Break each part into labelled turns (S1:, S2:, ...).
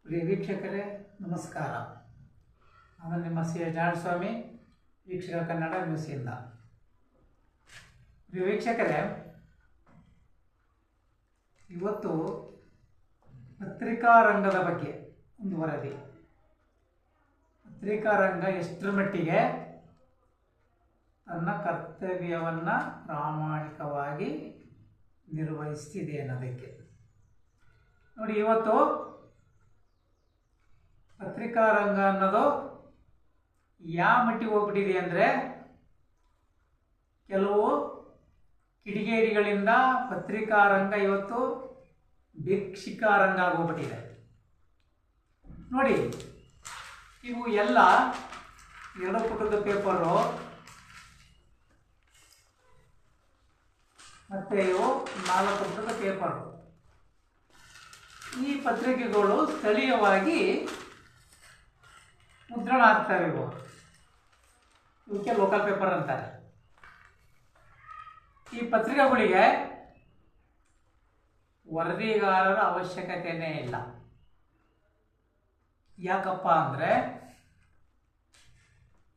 S1: ಪ್ರಿಯ ವೀಕ್ಷಕರೇ ನಮಸ್ಕಾರ. ನಾನು ನಿಮ್ಮ ಸಿ ಎಸ್ ನಾರಾಯಣಸ್ವಾಮಿ, ವೀಕ್ಷಕ ಕನ್ನಡ ನ್ಯೂಸಿಂದ. ಪ್ರಿಯ ವೀಕ್ಷಕರೇ, ಇವತ್ತು ಪತ್ರಿಕಾ ರಂಗದ ಬಗ್ಗೆ ಒಂದು ವರದಿ. ಪತ್ರಿಕಾ ರಂಗ ಎಷ್ಟರ ಮಟ್ಟಿಗೆ ತನ್ನ ಕರ್ತವ್ಯವನ್ನು ಪ್ರಾಮಾಣಿಕವಾಗಿ ನಿರ್ವಹಿಸ್ತಿದೆ ಅನ್ನೋದಕ್ಕೆ ನೋಡಿ. ಇವತ್ತು ಪತ್ರಿಕಾ ರಂಗ ಅನ್ನೋದು ಯಾವ ಮಟ್ಟಿಗೆ ಹೋಗ್ಬಿಟ್ಟಿದೆ ಅಂದರೆ, ಕೆಲವು ಕಿಡಿಗೇಡಿಗಳಿಂದ ಪತ್ರಿಕಾ ರಂಗ ಇವತ್ತು ಭಿಕ್ಷಿಕಾ ರಂಗ ಆಗೋಗ್ಬಿಟ್ಟಿದೆ ನೋಡಿ. ಇವು ಎಲ್ಲ 2 ಪುಟದ ಪೇಪರು ಮತ್ತು ಇವು 4 ಪುಟದ ಪೇಪರು. ಈ ಪತ್ರಿಕೆಗಳು ಸ್ಥಳೀಯವಾಗಿ ಮುದ್ರಣ ಆಗ್ತವೆ. ಇವಕ್ಕೆ ಲೋಕಲ್ ಪೇಪರ್ ಅಂತಾರೆ. ಈ ಪತ್ರಿಕೆಗಳಿಗೆ ವರದಿಗಾರರ ಅವಶ್ಯಕತೆಯೇ ಇಲ್ಲ. ಯಾಕಪ್ಪ ಅಂದರೆ,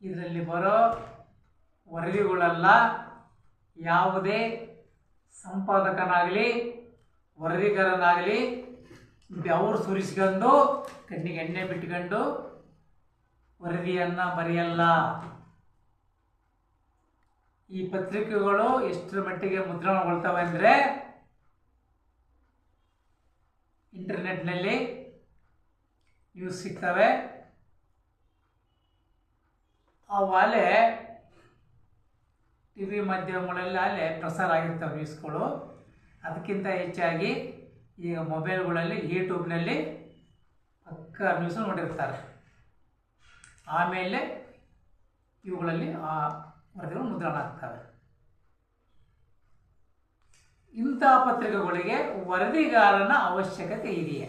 S1: ಇದರಲ್ಲಿ ಬರೋ ವರದಿಗಳೆಲ್ಲ ಯಾವುದೇ ಸಂಪಾದಕನಾಗಲಿ ವರದಿಗಾರನಾಗಲಿ ಬೆವರು ಸುರಿಸ್ಕೊಂಡು ಕಣ್ಣಿಗೆ ಎಣ್ಣೆ ಬಿಟ್ಕೊಂಡು ವರದಿಯನ್ನು ಬರೆಯಲ್ಲ. ಈ ಪತ್ರಿಕೆಗಳು ಎಷ್ಟರ ಮಟ್ಟಿಗೆ ಮುದ್ರಣಗೊಳ್ತವೆ ಅಂದರೆ, ಇಂಟರ್ನೆಟ್ನಲ್ಲಿ ನ್ಯೂಸ್ ಸಿಗ್ತವೆ. ಅಲ್ಲೇ ಟಿ ವಿ ಮಾಧ್ಯಮಗಳಲ್ಲಿ ಅಲ್ಲೇ ಪ್ರಸಾರ ಆಗಿರ್ತವೆ ನ್ಯೂಸ್ಗಳು. ಅದಕ್ಕಿಂತ ಹೆಚ್ಚಾಗಿ ಈಗ ಮೊಬೈಲ್ಗಳಲ್ಲಿ ಯೂಟ್ಯೂಬ್ನಲ್ಲಿ ಪಕ್ಕ ನ್ಯೂಸ್ ನೋಡಿರ್ತಾರೆ. ಆಮೇಲೆ ಇವುಗಳಲ್ಲಿ ಆ ವರದಿಗಳು ಮುದ್ರಣ ಆಗ್ತವೆ. ಇಂಥ ಪತ್ರಿಕೆಗಳಿಗೆ ವರದಿಗಾರನ ಅವಶ್ಯಕತೆ ಇದೆಯೇ?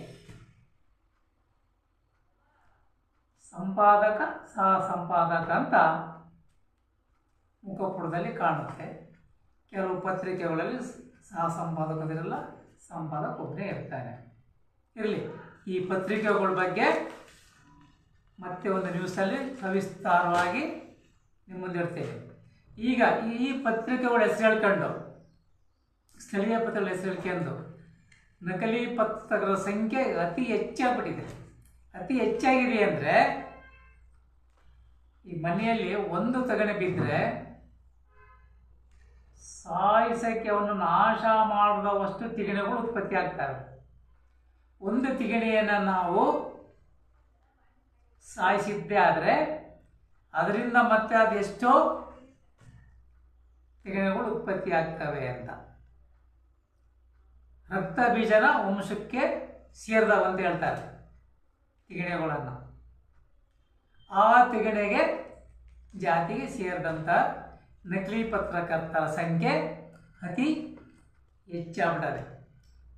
S1: ಸಂಪಾದಕ, ಸಹ ಸಂಪಾದಕ ಅಂತ ಮುಖಪುಟದಲ್ಲಿ ಕಾಣುತ್ತೆ. ಕೆಲವು ಪತ್ರಿಕೆಗಳಲ್ಲಿ ಸಹ ಸಂಪಾದಕರಿರಲ್ಲ, ಸಂಪಾದಕ ಒಬ್ಬನೇ ಇರ್ತಾನೆ. ಇರಲಿ, ಈ ಪತ್ರಿಕೆಗಳ ಬಗ್ಗೆ ಮತ್ತೆ ಒಂದು ನ್ಯೂಸಲ್ಲಿ ಸವಿಸ್ತಾರವಾಗಿ ನಿಮ್ಮ ಮುಂದೆ ಇರ್ತೇವೆ. ಈಗ ಈ ಪತ್ರಿಕೆಗಳ ಹೆಸರು ಹೇಳ್ಕೊಂಡು, ಸ್ಥಳೀಯ ಪತ್ರಗಳ ಹೆಸರು ಹೇಳ್ಕೊಂಡು ನಕಲಿ ಪತ್ರಕರ್ತರ ಸಂಖ್ಯೆ ಅತಿ ಹೆಚ್ಚಾಗ್ಬಿಟ್ಟಿದೆ. ಅತಿ ಹೆಚ್ಚಾಗಿದೆ ಅಂದರೆ, ಈ ಮನೆಯಲ್ಲಿ ಒಂದು ತಗಣೆ ಬಿದ್ದರೆ ಸಾಯಿಸಕ್ಕೆ ಅವನ್ನು ನಾಶ ಮಾಡುವಷ್ಟು ತಿಗಣೆಗಳು ಉತ್ಪತ್ತಿ ಆಗ್ತವೆ. ಒಂದು ತಿಗಣೆಯನ್ನು ನಾವು ಸಾಯಿಸಿದ್ದೇ ಆದರೆ ಅದರಿಂದ ಮತ್ತೆ ಅದೆಷ್ಟೋ ತಿಗಣೆಗಳು ಉತ್ಪತ್ತಿ ಆಗ್ತವೆ ಅಂತ. ರಕ್ತ ಬೀಜನ ವಂಶಕ್ಕೆ ಸೇರಿದವಂತ ಹೇಳ್ತಾರೆ ತಿಗಣೆಗಳನ್ನು. ಆ ತಿಗಣೆಗೆ ಜಾತಿಗೆ ಸೇರಿದಂಥ ನಕಲಿ ಪತ್ರಕರ್ತರ ಸಂಖ್ಯೆ ಅತಿ ಹೆಚ್ಚಾಗ್ಬಿಟ್ಟದೆ.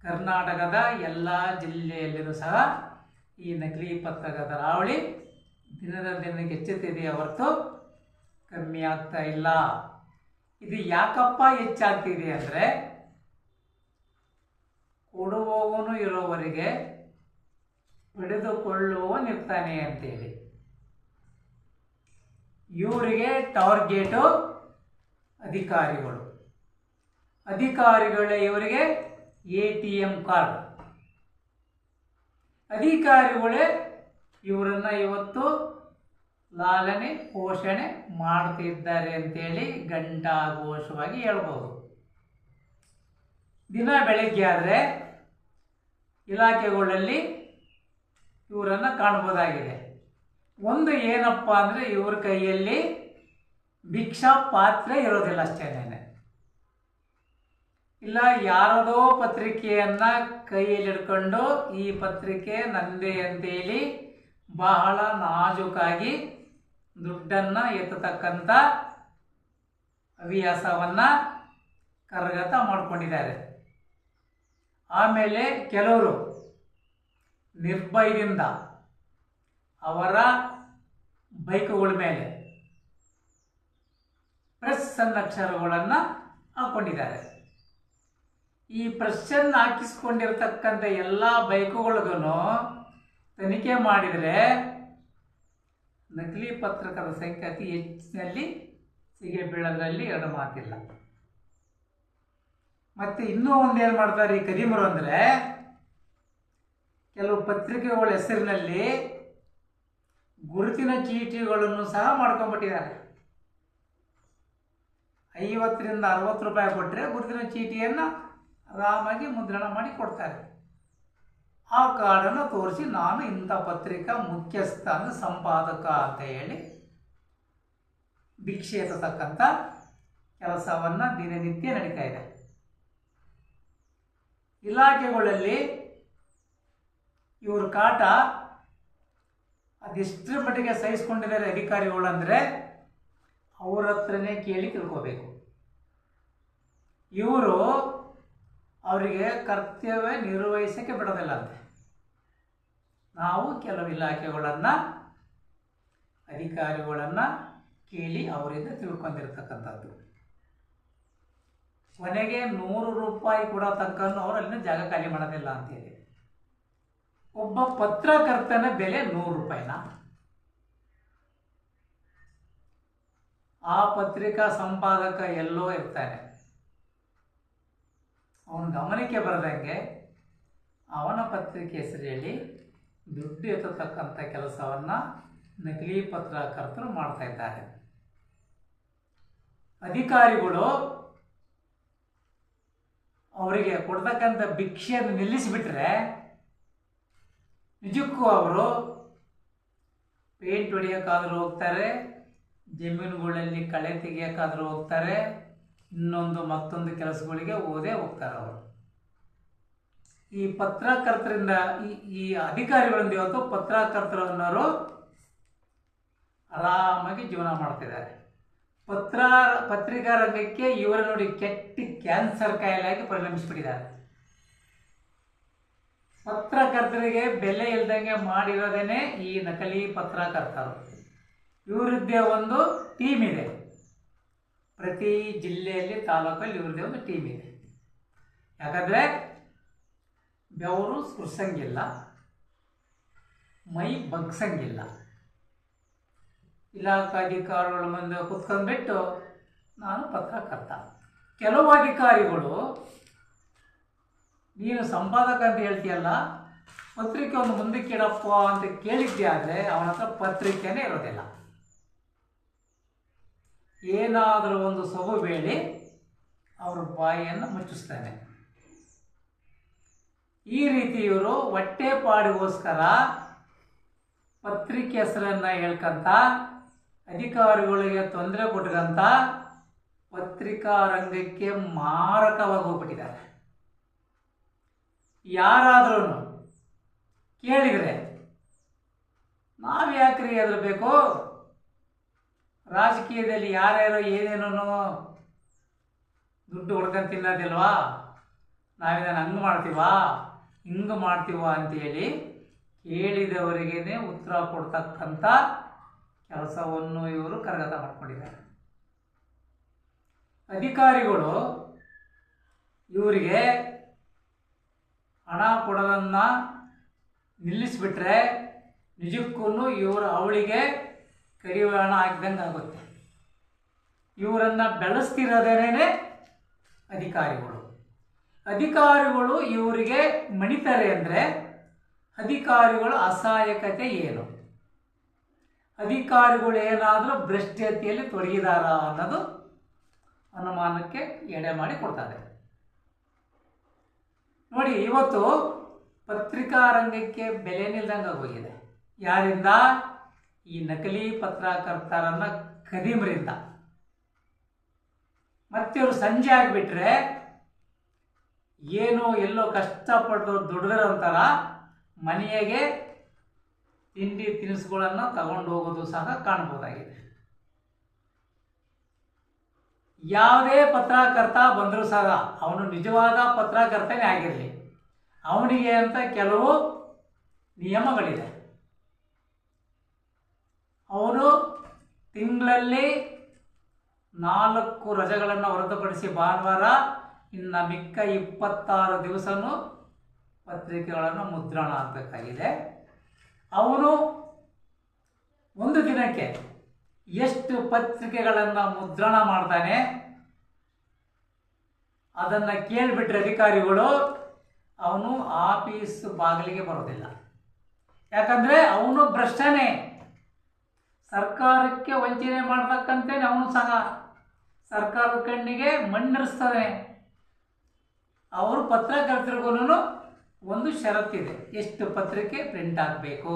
S1: ಕರ್ನಾಟಕದ ಎಲ್ಲ ಜಿಲ್ಲೆಯಲ್ಲಿಯೂ ಸಹ ಈ ನಕಲಿ ಪತ್ರಕರ್ತರ ಹಾವಳಿ ದಿನದ ದಿನಕ್ಕೆ ಹೆಚ್ಚುತ್ತಿದೆಯೇ ಹೊರತು ಕಮ್ಮಿ ಆಗ್ತಾ ಇಲ್ಲ. ಇದು ಯಾಕಪ್ಪ ಹೆಚ್ಚಾಗ್ತಿದೆ ಅಂದರೆ, ಕೊಡುವವನು ಇರೋವರೆಗೆ ಪಡೆದುಕೊಳ್ಳುವವನಿರ್ತಾನೆ ಅಂತೇಳಿ ಇವರಿಗೆ ಟಾರ್ಗೆಟು ಅಧಿಕಾರಿಗಳೇ ಇವರಿಗೆ ATM ಕಾರ್ಡ್. ಅಧಿಕಾರಿಗಳೇ ಇವರನ್ನು ಇವತ್ತು ಲಾಲನೆ ಪೋಷಣೆ ಮಾಡ್ತಿದ್ದಾರೆ ಅಂತೇಳಿ ಘಂಟಾಘೋಷವಾಗಿ ಹೇಳ್ಬೋದು. ದಿನ ಬೆಳಗ್ಗೆ ಆದರೆ ಇಲಾಖೆಗಳಲ್ಲಿ ಇವರನ್ನು ಕಾಣ್ಬೋದಾಗಿದೆ. ಒಂದು ಏನಪ್ಪ ಅಂದರೆ, ಇವ್ರ ಕೈಯಲ್ಲಿ ಭಿಕ್ಷಾ ಪಾತ್ರೆ ಇರೋದಿಲ್ಲ ಅಷ್ಟೇನೆ. ಇಲ್ಲ, ಯಾರದೋ ಪತ್ರಿಕೆಯನ್ನು ಕೈಯಲ್ಲಿ ಹಿಡ್ಕೊಂಡು ಈ ಪತ್ರಿಕೆ ನಂದೇ ಅಂತೇಳಿ ಬಹಳ ನಾಜೂಕಾಗಿ ದುಡ್ಡನ್ನು ಎತ್ತತಕ್ಕಂಥ ಹವ್ಯಾಸವನ್ನು ಕರಗತ ಮಾಡಿಕೊಂಡಿದ್ದಾರೆ. ಆಮೇಲೆ ಕೆಲವರು ನಿರ್ಭಯದಿಂದ ಅವರ ಬೈಕುಗಳ ಮೇಲೆ ಪ್ರೆಸ್ ಅಕ್ಷರಗಳನ್ನು ಹಾಕ್ಕೊಂಡಿದ್ದಾರೆ. ಈ ಪ್ರೆಸ್ಸನ್ನು ಹಾಕಿಸ್ಕೊಂಡಿರ್ತಕ್ಕಂಥ ಎಲ್ಲ ಬೈಕುಗಳಿಗೂ ತನಿಖೆ ಮಾಡಿದರೆ ನಕಲಿ ಪತ್ರಕರ್ತರ ಸಂಖ್ಯೆ ಅತಿ ಹೆಚ್ಚಿನಲ್ಲಿ ಸಿಗೆ ಬೀಳೋದ್ರಲ್ಲಿ ಎರಡು ಮಾತಿಲ್ಲ. ಮತ್ತು ಇನ್ನೂ ಒಂದೇನು ಮಾಡ್ತಾರೆ ಈ ಕದಿಮರು ಅಂದರೆ, ಕೆಲವು ಪತ್ರಿಕೆಗಳ ಹೆಸರಿನಲ್ಲಿ ಗುರುತಿನ ಚೀಟಿಗಳನ್ನು ಸಹ ಮಾಡ್ಕೊಂಡ್ಬಿಟ್ಟಿದ್ದಾರೆ. 50ರಿಂದ 60 ರೂಪಾಯಿ ಕೊಟ್ಟರೆ ಗುರುತಿನ ಚೀಟಿಯನ್ನು ಆರಾಮಾಗಿ ಮುದ್ರಣ ಮಾಡಿ ಕೊಡ್ತಾರೆ. ಆ ಕಾರ್ಡನ್ನು ತೋರಿಸಿ ನಾನು ಇಂಥ ಪತ್ರಿಕಾ ಮುಖ್ಯಸ್ಥ ಅಂದರೆ ಸಂಪಾದಕ ಅಂತ ಹೇಳಿ ಭಿಕ್ಷೆ ಎತ್ತತಕ್ಕಂಥ ಕೆಲಸವನ್ನು ದಿನನಿತ್ಯ ನಡೀತಾ ಇದೆ. ಇಲಾಖೆಗಳಲ್ಲಿ ಇವ್ರ ಕಾಟ ಅದೆಷ್ಟರ ಮಟ್ಟಿಗೆ ಸಹಿಸ್ಕೊಂಡಿದ್ದಾರೆ ಅಧಿಕಾರಿಗಳು ಅಂದರೆ ಅವ್ರ ಹತ್ರನೇ ಕೇಳಿ ತಿಳ್ಕೋಬೇಕು. ಇವರು ಅವರಿಗೆ ಕರ್ತವ್ಯ ನಿರ್ವಹಿಸೋಕ್ಕೆ ಬಿಡೋದಿಲ್ಲ ಅಂತೆ. ನಾವು ಕೆಲವು ಇಲಾಖೆಗಳನ್ನು ಅಧಿಕಾರಿಗಳನ್ನು ಕೇಳಿ ಅವರಿಂದ ತಿಳ್ಕೊಂಡಿರ್ತಕ್ಕಂಥದ್ದು. ಕೊನೆಗೆ 100 ರೂಪಾಯಿ ಕೊಡೋ ತನಕ ಅವರು ಅಲ್ಲಿನ ಜಾಗ ಖಾಲಿ ಮಾಡೋದಿಲ್ಲ ಅಂತೇಳಿ. ಒಬ್ಬ ಪತ್ರಕರ್ತನ ಬೆಲೆ 100 ರೂಪಾಯಿನ. ಆ ಪತ್ರಿಕಾ ಸಂಪಾದಕ ಎಲ್ಲೋ ಇರ್ತಾನೆ, ಅವನ ಗಮನಕ್ಕೆ ಬರದಂಗೆ ಅವನ ಪತ್ರಿಕೆ ಹೆಸರು ಹೇಳಿ ದುಡ್ಡು ಎತ್ತತಕ್ಕಂಥ ಕೆಲಸವನ್ನು ನಕಲಿ ಪತ್ರಕರ್ತರು ಮಾಡ್ತಾ ಇದ್ದಾರೆ. ಅಧಿಕಾರಿಗಳು ಅವರಿಗೆ ಕೊಡ್ತಕ್ಕಂಥ ಭಿಕ್ಷೆಯನ್ನು ನಿಲ್ಲಿಸಿಬಿಟ್ರೆ ನಿಜಕ್ಕೂ ಅವರು ಪೇಂಟ್ ಹೊಡೆಯೋಕ್ಕಾದರೂ ಹೋಗ್ತಾರೆ, ಜಮೀನುಗಳಲ್ಲಿ ಕಳೆ ತೆಗಿಯೋಕ್ಕಾದರೂ ಹೋಗ್ತಾರೆ, ಮತ್ತೊಂದು ಕೆಲಸಗಳಿಗೆ ಹೋಗ್ತಾರೆ ಅವರು. ಈ ಪತ್ರಕರ್ತರಿಂದ ಈ ಅಧಿಕಾರಿಗಳಿಂದ ಇವತ್ತು ಪತ್ರಕರ್ತರನ್ನವರು ಆರಾಮಾಗಿ ಜೀವನ ಮಾಡ್ತಿದ್ದಾರೆ. ಪತ್ರಿಕಾ ರಂಗಕ್ಕೆ ಇವರ ನೋಡಿ ಕೆಟ್ಟ ಕ್ಯಾನ್ಸರ್ ಕಾಯಿಲೆಯಾಗಿ ಪರಿಣಮಿಸಿಬಿಟ್ಟಿದ್ದಾರೆ. ಪತ್ರಕರ್ತರಿಗೆ ಬೆಲೆ ಇಲ್ದಂಗೆ ಮಾಡಿರೋದೇನೆ ಈ ನಕಲಿ ಪತ್ರಕರ್ತರು. ಇವರದ್ದೇ ಒಂದು ಟೀಮ್ ಇದೆ. ಪ್ರತಿ ಜಿಲ್ಲೆಯಲ್ಲಿ ತಾಲೂಕಲ್ಲಿ ಇವ್ರದ್ದೇ ಒಂದು ಟೀಮ್ ಇದೆ. ಯಾಕಂದರೆ ಬೆವರು ಸುರ್ಸಂಗಿಲ್ಲ, ಮೈ ಬಗ್ಸಂಗಿಲ್ಲ. ಇಲಾಖಾಧಿಕಾರಿಗಳ ಮುಂದೆ ಕುತ್ಕೊಂಡ್ಬಿಟ್ಟು ನಾನು ಪತ್ರಕರ್ತ. ಕೆಲವು ಅಧಿಕಾರಿಗಳು ನೀನು ಸಂಪಾದಕ ಅಂತ ಹೇಳ್ತೀಯಲ್ಲ, ಪತ್ರಿಕೆ ಒಂದು ಮುಂದಕ್ಕೆ ಇಡಪ್ಪ ಅಂತ ಕೇಳಿದ್ದೆ ಆದರೆ ಅವನ ಹತ್ರ ಪತ್ರಿಕೆನೇ ಇರೋದಿಲ್ಲ. ಏನಾದರೂ ಒಂದು ಸೊಗು ಬೇಡಿ ಅವ್ರ ಬಾಯಿಯನ್ನು ಮುಚ್ಚಿಸ್ತಾನೆ. ಈ ರೀತಿ ಇವರು ಹೊಟ್ಟೆಪಾಡಿಗೋಸ್ಕರ ಪತ್ರಿಕೆ ಹೆಸರನ್ನು ಹೇಳ್ಕಂತ ಅಧಿಕಾರಿಗಳಿಗೆ ತೊಂದರೆ ಕೊಟ್ಕಂತ ಪತ್ರಿಕಾ ರಂಗಕ್ಕೆ ಮಾರಕವಾಗಿ ಹೋಗ್ಬಿಟ್ಟಿದ್ದಾರೆ. ಯಾರಾದ್ರೂ ಕೇಳಿದರೆ ನಾವು ಯಾಕ್ರಿ ಹೆದರಬೇಕು? ರಾಜಕೀಯದಲ್ಲಿ ಯಾರ್ಯಾರೋ ಏನೇನೋ ದುಡ್ಡು ಹೊಡ್ಕೊಂಡು ತಿನ್ನೋದಿಲ್ವಾ, ನಾವಿದನ್ನು ಹಂಗೆ ಮಾಡ್ತೀವಾ ಹಿಂಗೆ ಮಾಡ್ತೀವಾ ಅಂತೇಳಿ ಕೇಳಿದವರಿಗೇ ಉತ್ತರ ಕೊಡ್ತಕ್ಕಂಥ ಕೆಲಸವನ್ನು ಇವರು ಕರಗತ ಮಾಡ್ಕೊಂಡಿದ್ದಾರೆ. ಅಧಿಕಾರಿಗಳು ಇವರಿಗೆ ಹಣ ಕೊಡೋದನ್ನು ನಿಲ್ಲಿಸಿಬಿಟ್ರೆ ನಿಜಕ್ಕೂ ಇವರು ಅವಳಿಗೆ ಕಡಿವಾಣ ಹಾಕಿದಂಗೆ ಆಗುತ್ತೆ. ಇವರನ್ನು ಬೆಳೆಸ್ತಿರೋದೇನೇ ಅಧಿಕಾರಿಗಳು. ಅಧಿಕಾರಿಗಳು ಇವರಿಗೆ ಮಣಿತಾರೆ ಅಂದರೆ ಅಧಿಕಾರಿಗಳ ಅಸಹಾಯಕತೆ ಏನು? ಅಧಿಕಾರಿಗಳು ಏನಾದರೂ ಭ್ರಷ್ಟತೆಯಲ್ಲಿ ತೊಡಗಿದಾರ ಅನ್ನೋದು ಅನುಮಾನಕ್ಕೆ ಎಡೆ ಮಾಡಿ ಕೊಡ್ತಾರೆ. ನೋಡಿ, ಇವತ್ತು ಪತ್ರಿಕಾ ರಂಗಕ್ಕೆ ಬೆಲೆ ನಿಲ್ದಂಗೆ ಹೋಗಿದೆ. ಯಾರಿಂದ? ಈ ನಕಲಿ ಪತ್ರಕರ್ತರನ್ನ ಕದಿಮರಿಂದ. ಮತ್ತೆ ಇವರು ಸಂಜೆ ಆಗಿಬಿಟ್ರೆ ಏನೋ ಎಲ್ಲೋ ಕಷ್ಟಪಟ್ಟು ದುಡಿದ್ರಂತರ ಮನೆಗೆ ತಿಂಡಿ ತಿನಿಸುಗಳನ್ನು ತಗೊಂಡು ಹೋಗೋದು ಸಹ ಕಾಣ್ಬೋದಾಗಿದೆ. ಯಾವುದೇ ಪತ್ರಕರ್ತ ಬಂದರೂ ಸಹ ಅವನು ನಿಜವಾದ ಪತ್ರಕರ್ತನೇ ಆಗಿರಲಿ, ಅವನಿಗೆ ಅಂತ ಕೆಲವು ನಿಯಮಗಳಿದೆ. ಅವನು ತಿಂಗಳಲ್ಲಿ 4 ರಜೆಗಳನ್ನು ಹೊರತುಪಡಿಸಿ ಭಾನುವಾರ ಇನ್ನು ಮಿಕ್ಕ 26 ದಿವಸನೂ ಪತ್ರಿಕೆಗಳನ್ನು ಮುದ್ರಣ ಆಗಬೇಕಾಗಿದೆ. ಅವನು ಒಂದು ದಿನಕ್ಕೆ ಎಷ್ಟು ಪತ್ರಿಕೆಗಳನ್ನು ಮುದ್ರಣ ಮಾಡ್ತಾನೆ ಅದನ್ನು ಕೇಳಿಬಿಟ್ರೆ ಅಧಿಕಾರಿಗಳು ಅವನು ಆಫೀಸ್ ಬಾಗಿಲಿಗೆ ಬರೋದಿಲ್ಲ. ಯಾಕಂದರೆ ಅವನು ಭ್ರಷ್ಟನೇ, ಸರ್ಕಾರಕ್ಕೆ ವಂಚನೆ ಮಾಡ್ತಕ್ಕಂತೇನೆ ಅವನು ಸಹ ಸರ್ಕಾರದ ಕಣ್ಣಿಗೆ ಮಣ್ಣರಿಸ್ತಾನೆ. ಅವರು ಪತ್ರಕರ್ತರಿಗೂ ಒಂದು ಷರತ್ತಿದೆ, ಎಷ್ಟು ಪತ್ರಿಕೆ ಪ್ರಿಂಟ್ ಆಗಬೇಕು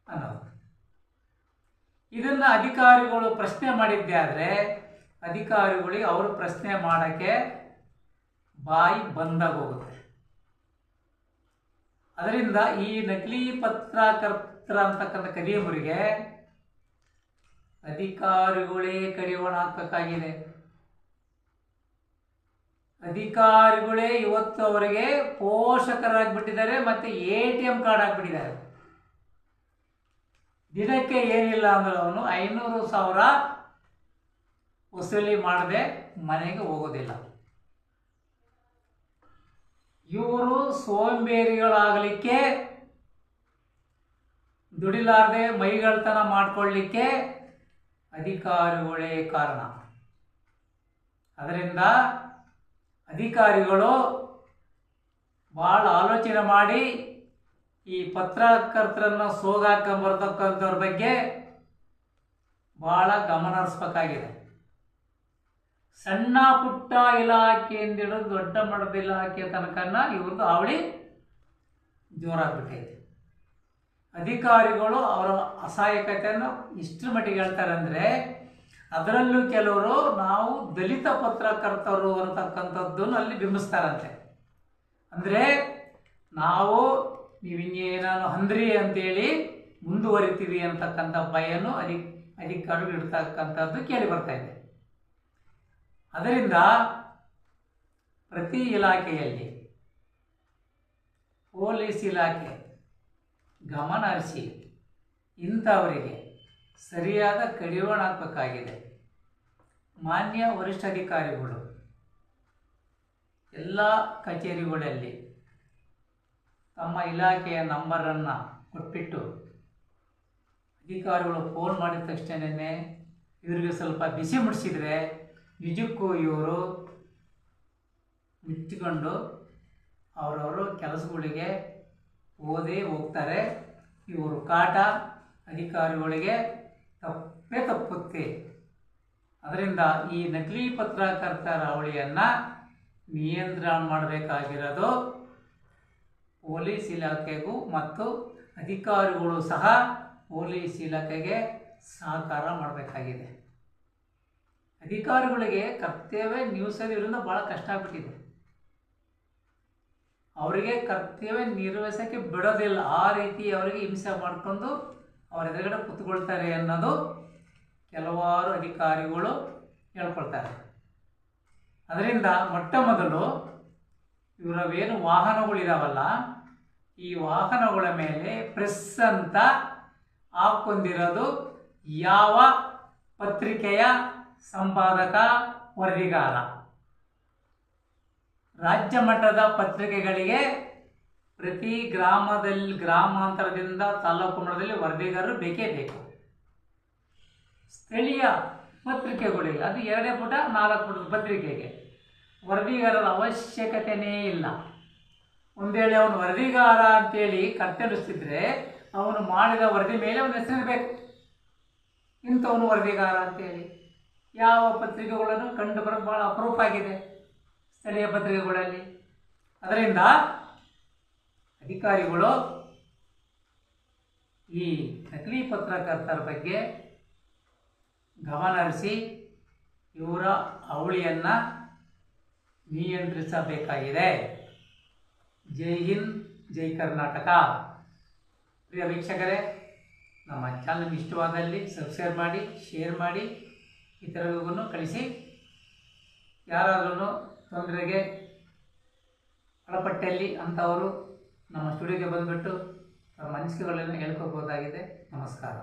S1: ಅನ್ನೋದು. ಇದನ್ನು ಅಧಿಕಾರಿಗಳು ಪ್ರಶ್ನೆ ಮಾಡಿದ್ದೆ ಆದರೆ ಅಧಿಕಾರಿಗಳಿಗೆ ಅವರು ಪ್ರಶ್ನೆ ಮಾಡೋಕ್ಕೆ ಬಾಯಿ ಬಂದಾಗ ಹೋಗುತ್ತೆ. ಅದರಿಂದ ಈ ನಕಲಿ ಪತ್ರಕರ್ತರ ಅಂತಕ್ಕಂಥ ಕದಿಯಮರಿಗೆ ಅಧಿಕಾರಿಗಳೇ ಕಡಿವಾಣ ಹಾಕಬೇಕಾಗಿದೆ. ಅಧಿಕಾರಿಗಳೇ ಇವತ್ತು ಅವರಿಗೆ ಪೋಷಕರಾಗಿಬಿಟ್ಟಿದ್ದಾರೆ ಮತ್ತು ATM ಕಾರ್ಡ್ ಆಗಿಬಿಟ್ಟಿದ್ದಾರೆ. ದಿನಕ್ಕೆ ಏನಿಲ್ಲ ಅಂದ್ರೆ ಅವನು 500,000 ವಸೂಲಿ ಮಾಡದೆ ಮನೆಗೆ ಹೋಗೋದಿಲ್ಲ. ಇವರು ಸೋಂಬೇರಿಗಳಾಗಲಿಕ್ಕೆ, ದುಡಿಲಾರದೆ ಮೈಗಳ್ತನ ಮಾಡಿಕೊಳ್ಳಲಿಕ್ಕೆ ಅಧಿಕಾರಿಗಳೇ ಕಾರಣ. ಅದರಿಂದ ಅಧಿಕಾರಿಗಳು ಭಾಳ ಆಲೋಚನೆ ಮಾಡಿ ಈ ಪತ್ರಕರ್ತರನ್ನು ಸೋಗಾಕೊಂಬರ್ತಕ್ಕಂಥವ್ರ ಬಗ್ಗೆ ಭಾಳ ಗಮನ ಹರಿಸ್ಬೇಕಾಗಿದೆ. ಸಣ್ಣ ಪುಟ್ಟ ಇಲಾಖೆಯಿಂದ ದೊಡ್ಡ ಮಟ್ಟದ ಇಲಾಖೆ ತನಕನ ಇವ್ರದ್ದು ಅವಳಿ ಜೋರಾಗ್ಬಿಟ್ಟೈತೆ. ಅಧಿಕಾರಿಗಳು ಅವರ ಅಸಹಾಯಕತೆಯನ್ನು ಇಷ್ಟರ ಮಟ್ಟಿಗೆ ಹೇಳ್ತಾರೆ ಅಂದರೆ, ಅದರಲ್ಲೂ ಕೆಲವರು ನಾವು ದಲಿತ ಪತ್ರಕರ್ತರು ಅಂತಕ್ಕಂಥದ್ದನ್ನು ಅಲ್ಲಿ ಬಿಂಬಿಸ್ತಾರಂತೆ. ಅಂದರೆ ನಾವು ನೀವಿನ್ನೇನಾನು ಅಂದ್ರಿ ಅಂತೇಳಿ ಮುಂದುವರಿತೀವಿ ಅಂತಕ್ಕಂಥ ಭಯನೂ ಅಧಿಕಾರಿಗಳು ಇಡ್ತಕ್ಕಂಥದ್ದು ಕೇಳಿ ಬರ್ತಾ ಇದೆ. ಅದರಿಂದ ಪ್ರತಿ ಇಲಾಖೆಯಲ್ಲಿ ಪೊಲೀಸ್ ಇಲಾಖೆ ಗಮನ ಹರಿಸಿ ಇಂಥವರಿಗೆ ಸರಿಯಾದ ಕಡಿವಾಣ ಹಾಕಬೇಕಾಗಿದೆ. ಮಾನ್ಯ ವರಿಷ್ಠಾಧಿಕಾರಿಗಳು ಎಲ್ಲ ಕಚೇರಿಗಳಲ್ಲಿ ತಮ್ಮ ಇಲಾಖೆಯ ನಂಬರನ್ನು ಕೊಟ್ಬಿಟ್ಟು ಅಧಿಕಾರಿಗಳು ಫೋನ್ ಮಾಡಿದ ತಕ್ಷಣವೇ ಇವರಿಗೆ ಸ್ವಲ್ಪ ಬಿಸಿ ಮುಡಿಸಿದರೆ ನಿಜಕ್ಕೂ ಇವರು ಮಿಚ್ಚಿಕೊಂಡು ಅವರವರು ಕೆಲಸಗಳಿಗೆ ಓದೇ ಹೋಗ್ತಾರೆ. ಇವರು ಕಾಟ ಅಧಿಕಾರಿಗಳಿಗೆ ತಪ್ಪೇ ತಪ್ಪುತ್ತೆ. ಅದರಿಂದ ಈ ನಕಲಿ ಪತ್ರಕರ್ತರ ಅವಳಿಯನ್ನು ನಿಯಂತ್ರಣ ಮಾಡಬೇಕಾಗಿರೋದು ಪೊಲೀಸ್ ಇಲಾಖೆಗೂ ಮತ್ತು ಅಧಿಕಾರಿಗಳು ಸಹ ಪೊಲೀಸ್ ಇಲಾಖೆಗೆ ಸಹಕಾರ ಮಾಡಬೇಕಾಗಿದೆ. ಅಧಿಕಾರಿಗಳಿಗೆ ಕರ್ತವ್ಯ ನ್ಯೂಸಲ್ಲಿರೋದ್ರಿಂದ ಭಾಳ ಕಷ್ಟ ಆಗ್ಬಿಟ್ಟಿದೆ. ಅವರಿಗೆ ಕರ್ತವ್ಯ ನಿರ್ವಹಿಸೋಕ್ಕೆ ಬಿಡೋದಿಲ್ಲ, ಆ ರೀತಿ ಅವರಿಗೆ ಹಿಂಸೆ ಮಾಡಿಕೊಂಡು ಅವರ ಎದುರುಗಡೆ ಕೂತ್ಕೊಳ್ತಾರೆ ಅನ್ನೋದು ಕೆಲವಾರು ಅಧಿಕಾರಿಗಳು ಹೇಳ್ಕೊಳ್ತಾರೆ. ಅದರಿಂದ ಮೊಟ್ಟ ಮೊದಲು ಇವರವೇನು ವಾಹನಗಳಿದಾವಲ್ಲ, ಈ ವಾಹನಗಳ ಮೇಲೆ ಪ್ರೆಸ್ ಅಂತ ಹಾಕೊಂಡಿರೋದು ಯಾವ ಪತ್ರಿಕೆಯ ಸಂಪಾದಕ ವರದಿಗಾರ. ರಾಜ್ಯ ಮಟ್ಟದ ಪತ್ರಿಕೆಗಳಿಗೆ ಪ್ರತಿ ಗ್ರಾಮಾಂತರದಿಂದ ತಾಲೂಕು ಮಟ್ಟದಲ್ಲಿ ವರದಿಗಾರರು ಬೇಕೇ ಬೇಕು. ಸ್ಥಳೀಯ ಪತ್ರಿಕೆಗಳಿಲ್ಲ, ಅದು 2 ಪುಟ 4 ಪುಟದ ಪತ್ರಿಕೆಗೆ ವರದಿಗಾರರ ಅವಶ್ಯಕತೆಯೇ ಇಲ್ಲ. ಒಂದು ವೇಳೆ ಅವನು ವರದಿಗಾರ ಅಂತೇಳಿ ಕರ್ತವ್ಯಿಸ್ತಿದ್ರೆ ಅವನು ಮಾಡಿದ ವರದಿ ಮೇಲೆ ಅವನ ಹೆಸರಿರಬೇಕು, ಇಂಥವನು ವರದಿಗಾರ ಅಂತೇಳಿ. ಯಾವ ಪತ್ರಿಕೆಗಳನ್ನು ಕಂಡು ಬರೋದು ಭಾಳ ಅಪರೂಪ ಆಗಿದೆ ಸ್ಥಳೀಯ ಪತ್ರಿಕೆಗಳಲ್ಲಿ. ಅದರಿಂದ ಅಧಿಕಾರಿಗಳು ಈ ನಕಲಿ ಪತ್ರಕರ್ತರ ಬಗ್ಗೆ ಗಮನ ಹರಿಸಿ ಇವರ ಅವಳಿಯನ್ನು ನಿಯಂತ್ರಿಸಬೇಕಾಗಿದೆ. ಜೈ ಹಿಂದ್, ಜೈ ಕರ್ನಾಟಕ. ಪ್ರಿಯ ವೀಕ್ಷಕರೇ, ನಮ್ಮ ಚಾನಲ್ ಇಷ್ಟವಾದಲ್ಲಿ ಸಬ್ಸ್ಕ್ರೈಬ್ ಮಾಡಿ, ಶೇರ್ ಮಾಡಿ, ಇತರರಿಗೂ ಕಳಿಸಿ. ಯಾರಾದ್ರೂ ತೊಂದರೆಗೆ ಒಳಪಟ್ಟಲ್ಲಿ ಅಂಥವರು ನಮ್ಮ ಸ್ಟುಡಿಯೋಗೆ ಬಂದುಬಿಟ್ಟು ತಮ್ಮ ಅನಿಸಿಕೆಗಳನ್ನು ಹೇಳ್ಕೋಬೋದಾಗಿದೆ. ನಮಸ್ಕಾರ.